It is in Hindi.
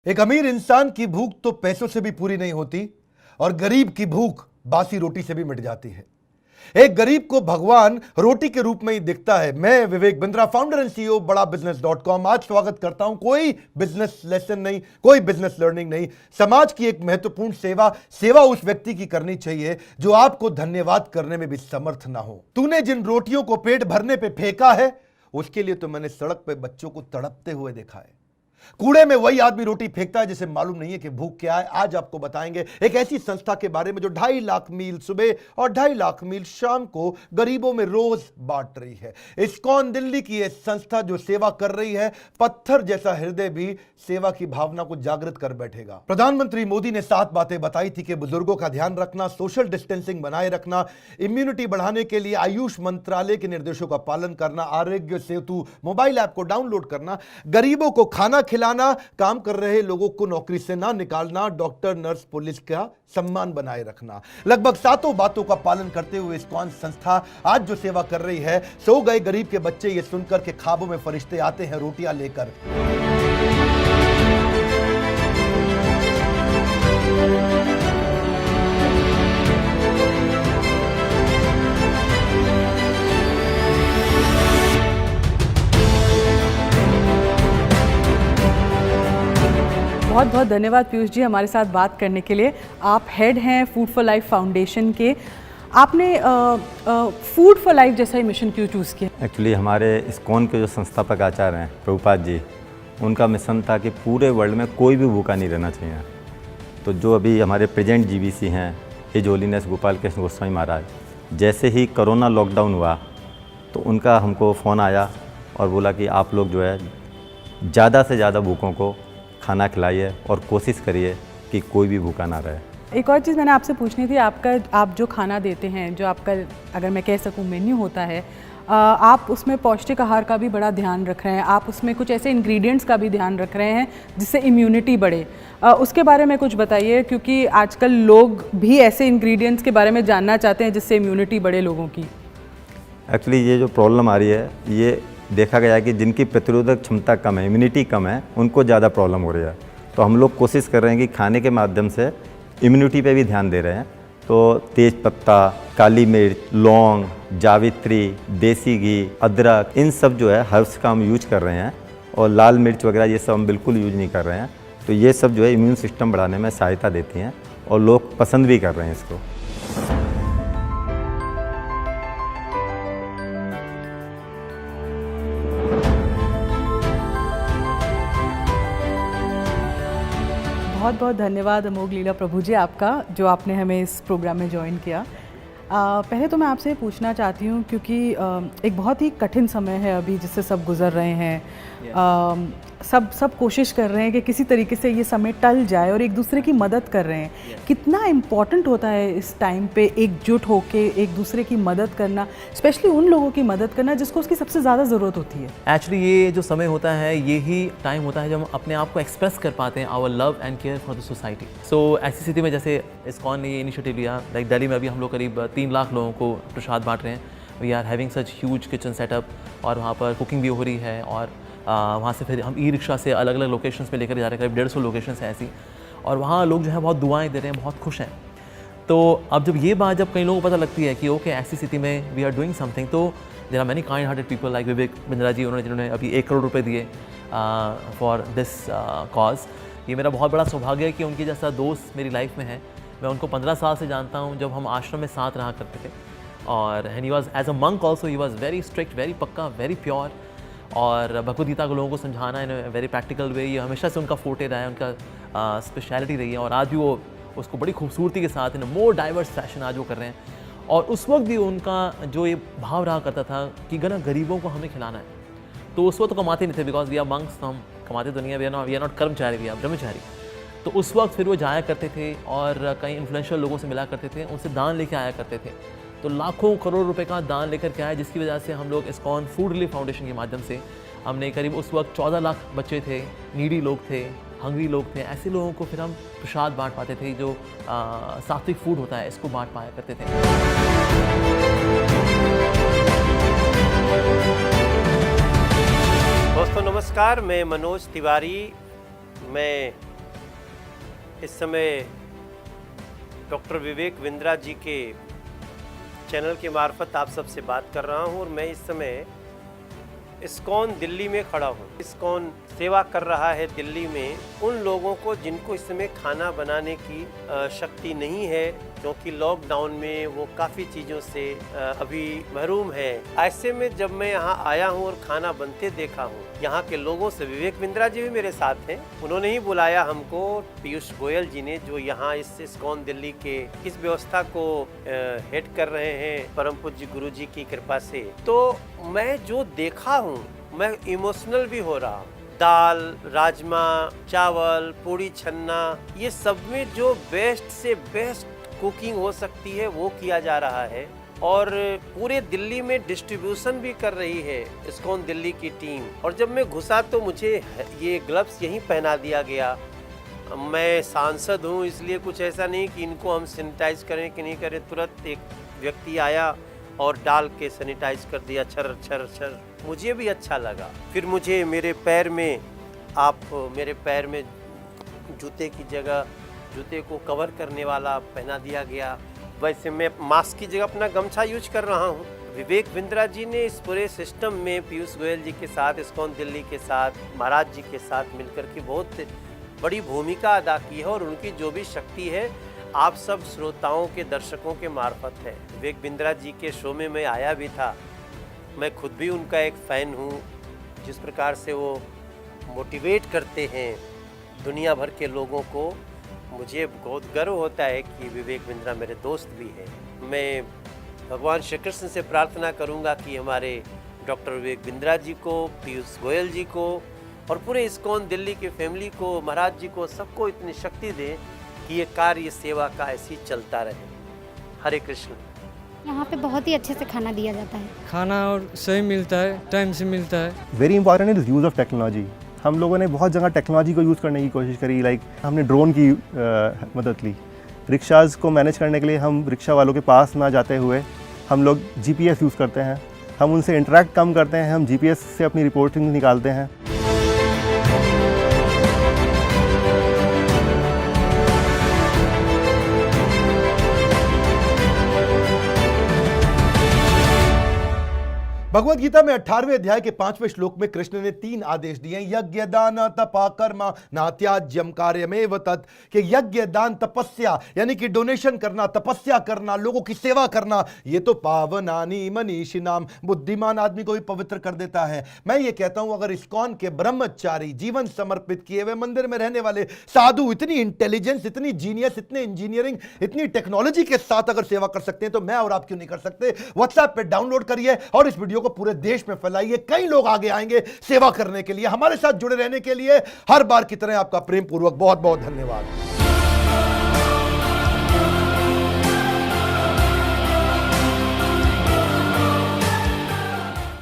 एक अमीर इंसान की भूख तो पैसों से भी पूरी नहीं होती और गरीब की भूख बासी रोटी से भी मिट जाती है। एक गरीब को भगवान रोटी के रूप में ही दिखता है। मैं Vivek Bindra, founder and CEO बड़ा बिजनेस.com, आज स्वागत करता हूं। कोई बिजनेस लेसन नहीं, कोई बिजनेस लर्निंग नहीं, समाज की एक महत्वपूर्ण सेवा उस व्यक्ति की करनी चाहिए जो आपको धन्यवाद करने में भी समर्थ ना हो। तूने जिन रोटियों को पेट भरने पे फेंका है, उसके लिए तो मैंने सड़क पे बच्चों को तड़पते हुए देखा है। कूड़े में वही आदमी रोटी फेंकता है जिसे मालूम नहीं है कि भूख क्या है। आज आपको बताएंगे एक ऐसी संस्था के बारे में जो 2.5 लाख मील सुबह और 2.5 लाख मील शाम को गरीबों में रोज बांट रही है। इस्कॉन दिल्ली की यह संस्था जो सेवा कर रही है, पत्थर जैसा हृदय भी सेवा की भावना को जागृत कर बैठेगा। प्रधानमंत्री मोदी ने 7 बातें बताई थी कि बुजुर्गों का ध्यान रखना, सोशल डिस्टेंसिंग बनाए रखना, इम्यूनिटी बढ़ाने के लिए आयुष मंत्रालय के निर्देशों का पालन करना, आरोग्य सेतु मोबाइल ऐप को डाउनलोड करना, गरीबों को खाना खिलाना, काम कर रहे लोगों को नौकरी से ना निकालना, डॉक्टर नर्स पुलिस का सम्मान बनाए रखना। लगभग 7 बातों का पालन करते हुए इस्कॉन संस्था आज जो सेवा कर रही है, सो गए गरीब के बच्चे ये सुनकर के ख्वाबों में फरिश्ते आते हैं रोटियां लेकर। बहुत बहुत धन्यवाद पीयूष जी हमारे साथ बात करने के लिए। आप हेड हैं फूड फॉर लाइफ फाउंडेशन के। आपने फूड फॉर लाइफ जैसा ही मिशन क्यों चूज़ किया? एक्चुअली हमारे इस्कॉन के जो संस्थापक आचार्य हैं प्रभुपाद जी, उनका मिशन था कि पूरे वर्ल्ड में कोई भी भूखा नहीं रहना चाहिए। तो जो अभी हमारे प्रेजेंट जीवीसी हैं, हिज होलीनेस गोपाल कृष्ण गोस्वामी महाराज, जैसे ही कोरोना लॉकडाउन हुआ तो उनका हमको फ़ोन आया और बोला कि आप लोग जो है ज़्यादा से ज़्यादा भूखों को खाना खिलाइए और कोशिश करिए कि कोई भी भूखा ना रहे। एक और चीज़ मैंने आपसे पूछनी थी, आप जो खाना देते हैं, जो आपका अगर मैं कह सकूं मेन्यू होता है, आप उसमें पौष्टिक आहार का भी बड़ा ध्यान रख रहे हैं, आप उसमें कुछ ऐसे इंग्रेडिएंट्स का भी ध्यान रख रहे हैं जिससे इम्यूनिटी बढ़े। उसके बारे में कुछ बताइए, क्योंकि आजकल लोग भी ऐसे इंग्रेडिएंट्स के बारे में जानना चाहते हैं जिससे इम्यूनिटी बढ़े लोगों की। एक्चुअली ये जो प्रॉब्लम आ रही है, ये देखा गया है कि जिनकी प्रतिरोधक क्षमता कम है, इम्यूनिटी कम है, उनको ज़्यादा प्रॉब्लम हो रही है। तो हम लोग कोशिश कर रहे हैं कि खाने के माध्यम से इम्यूनिटी पे भी ध्यान दे रहे हैं। तो तेज पत्ता, काली मिर्च, लौंग, जावित्री, देसी घी, अदरक, इन सब जो है हर्ब्स का हम यूज कर रहे हैं। और लाल मिर्च वगैरह ये सब हम बिल्कुल यूज नहीं कर रहे हैं। तो ये सब जो है इम्यून सिस्टम बढ़ाने में सहायता देती हैं और लोग पसंद भी कर रहे हैं इसको। बहुत बहुत धन्यवाद अमोघ लीला प्रभु जी आपका, जो आपने हमें इस प्रोग्राम में ज्वाइन किया। पहले तो मैं आपसे पूछना चाहती हूँ, क्योंकि एक बहुत ही कठिन समय है अभी जिससे सब गुज़र रहे हैं। सब कोशिश कर रहे हैं कि किसी तरीके से ये समय टल जाए और एक दूसरे की मदद कर रहे हैं। कितना इम्पॉर्टेंट होता है इस टाइम पे एकजुट होके एक दूसरे की मदद करना, स्पेशली उन लोगों की मदद करना जिसको उसकी सबसे ज़्यादा ज़रूरत होती है। एक्चुअली ये जो समय होता है, ये ही टाइम होता है जब हम अपने आप को एक्सप्रेस कर पाते हैं, our love and care for the society. So ऐसी स्थिति में जैसे इस्कॉन ने ये इनिशिएटिव लिया, लाइक दिल्ली में अभी हम लोग करीब 3 लाख लोगों को प्रसाद बांट रहे हैं। We are having such huge kitchen setup, और वहाँ पर कुकिंग भी हो रही है, और वहाँ से फिर हम ई रिक्शा से अलग अलग लोकेशंस पे लेकर जा रहे हैं। करीब 150 लोकेशंस हैं ऐसी, और वहाँ लोग जो है बहुत दुआएं दे रहे हैं, बहुत खुश हैं। तो अब जब ये बात जब कई लोगों को पता लगती है कि ओके ऐसी स्थिति में वी आर डूइंग समथिंग, तो there are many kind hearted people like Vivek Bindra ji, जिन्होंने अभी 1 करोड़ रुपये दिए फॉर दिस कॉज। ये मेरा बहुत बड़ा सौभाग्य है कि उनके जैसा दोस्त मेरी लाइफ में है। मैं उनको 15 साल से जानता हूँ, जब हम आश्रम में साथ रहा करते थे। और he was as a monk also, he was very strict, very पक्का, वेरी प्योर, और भगवद गीता को लोगों को समझाना इन वेरी प्रैक्टिकल वे, ये हमेशा से उनका फोटे रहा है, उनका स्पेशलिटी रही है। और आज भी वो उसको बड़ी खूबसूरती के साथ इन मोर डाइवर्स फैशन आज वो कर रहे हैं। और उस वक्त भी उनका जो ये भाव रहा करता था कि गरीबों को हमें खिलाना है। तो उस वक्त तो कमाते नहीं थे, बिकॉज वी आर मंक्स, तो हम कमाते तो नहीं है, वी आर नॉट कर्मचारी, वी आर ब्रह्मचारी। तो उस वक्त फिर वो जाया करते थे और कई इन्फ्लुएंशियल लोगों से मिला करते थे, उनसे दान लेके आया करते थे। तो लाखों करोड़ रुपए का दान लेकर के आए, जिसकी वजह से हम लोग इस्कॉन फूड रिलीफ फाउंडेशन के माध्यम से हमने करीब उस वक्त 14 लाख बच्चे थे, नीडी लोग थे, हंग्री लोग थे, ऐसे लोगों को फिर हम प्रसाद बांट पाते थे, जो सात्विक फूड होता है इसको बांट पाया करते थे। दोस्तों नमस्कार, मैं मनोज तिवारी। मैं इस समय डॉक्टर विवेक बिंद्रा जी के चैनल के मार्फत आप सबसे बात कर रहा हूं और मैं इस समय इस्कॉन दिल्ली में खड़ा हूं। इस्कॉन सेवा कर रहा है दिल्ली में उन लोगों को जिनको इस समय खाना बनाने की शक्ति नहीं है, क्योंकि लॉकडाउन में वो काफ़ी चीज़ों से अभी महरूम है। ऐसे में जब मैं यहाँ आया हूँ और खाना बनते देखा हूँ यहाँ के लोगों से, विवेक बिंद्रा जी भी मेरे साथ हैं, उन्होंने ही बुलाया हमको, पीयूष गोयल जी ने, जो यहाँ इस इस्कॉन दिल्ली के इस व्यवस्था को हेड कर रहे हैं परम पूज्य गुरु जी की कृपा से। तो मैं जो देखा हूँ मैं इमोशनल भी हो रहा हूँ। दाल, राजमा, चावल, पूड़ी छन्ना, ये सब में जो बेस्ट से बेस्ट कुकिंग हो सकती है वो किया जा रहा है और पूरे दिल्ली में डिस्ट्रीब्यूशन भी कर रही है इस्कॉन दिल्ली की टीम। और जब मैं घुसा तो मुझे ये ग्लव्स यहीं पहना दिया गया। मैं सांसद हूँ इसलिए कुछ ऐसा नहीं कि इनको हम सैनिटाइज करें कि नहीं करें, तुरंत एक व्यक्ति आया और डाल के सैनिटाइज कर दिया, छर छर छर। मुझे भी अच्छा लगा। फिर मुझे मेरे पैर में जूते की जगह जूते को कवर करने वाला पहना दिया गया। वैसे मैं मास्क की जगह अपना गमछा यूज कर रहा हूँ। विवेक बिंद्रा जी ने इस पूरे सिस्टम में पीयूष गोयल जी के साथ, इस्कॉन दिल्ली के साथ, महाराज जी के साथ मिलकर के बहुत बड़ी भूमिका अदा की है और उनकी जो भी शक्ति है आप सब श्रोताओं के, दर्शकों के मार्फत है। विवेक बिंद्रा जी के शो में मैं आया भी था। मैं खुद भी उनका एक फ़ैन हूँ। जिस प्रकार से वो मोटिवेट करते हैं दुनिया भर के लोगों को, मुझे बहुत गर्व होता है कि विवेक बिंद्रा मेरे दोस्त भी हैं। मैं भगवान श्री कृष्ण से प्रार्थना करूंगा कि हमारे डॉक्टर विवेक बिंद्रा जी को, पीयूष गोयल जी को और पूरे इस्कॉन दिल्ली की फैमिली को, महाराज जी को, सबको इतनी शक्ति दें कि ये कार्य सेवा का ऐसे ही चलता रहे। हरे कृष्ण। यहाँ पे बहुत ही अच्छे से खाना दिया जाता है। खाना और सही मिलता है, टाइम से मिलता है। Very important is use of technology. हम लोगों ने बहुत जगह टेक्नोलॉजी को यूज़ करने की कोशिश करी, लाइक हमने ड्रोन की मदद ली। रिक्शाज़ को मैनेज करने के लिए हम रिक्शा वालों के पास ना जाते हुए हम लोग GPS यूज़ करते हैं। हम उनसे इंटरेक्ट कम करते हैं, हम GPS से अपनी रिपोर्टिंग निकालते हैं। भगवद गीता में 18वें अध्याय के 5वें श्लोक में कृष्ण ने 3 आदेश दिए, यज्ञ दान तपा कर्म नात्याज्यम कार्यमेव तत्, कि यज्ञ दान तपस्या यानी कि डोनेशन करना, तपस्या करना, लोगों की सेवा करना, ये तो पावनानि मनीषिणाम, बुद्धिमान आदमी को भी पवित्र कर देता है। मैं ये कहता हूं अगर इस्कॉन के ब्रह्मचारी, जीवन समर्पित किए हुए मंदिर में रहने वाले साधु इतनी इंटेलिजेंस, इतनी जीनियस, इतने इंजीनियरिंग, इतनी टेक्नोलॉजी के साथ अगर सेवा कर सकते हैं तो मैं और आप क्यों नहीं कर सकते। व्हाट्सएप पे डाउनलोड करिए और इस वीडियो को पूरे देश में फैलाइए। कई लोग आगे आएंगे सेवा करने के लिए। हमारे साथ जुड़े रहने के लिए हर बार की तरह आपका प्रेम पूर्वक बहुत बहुत धन्यवाद।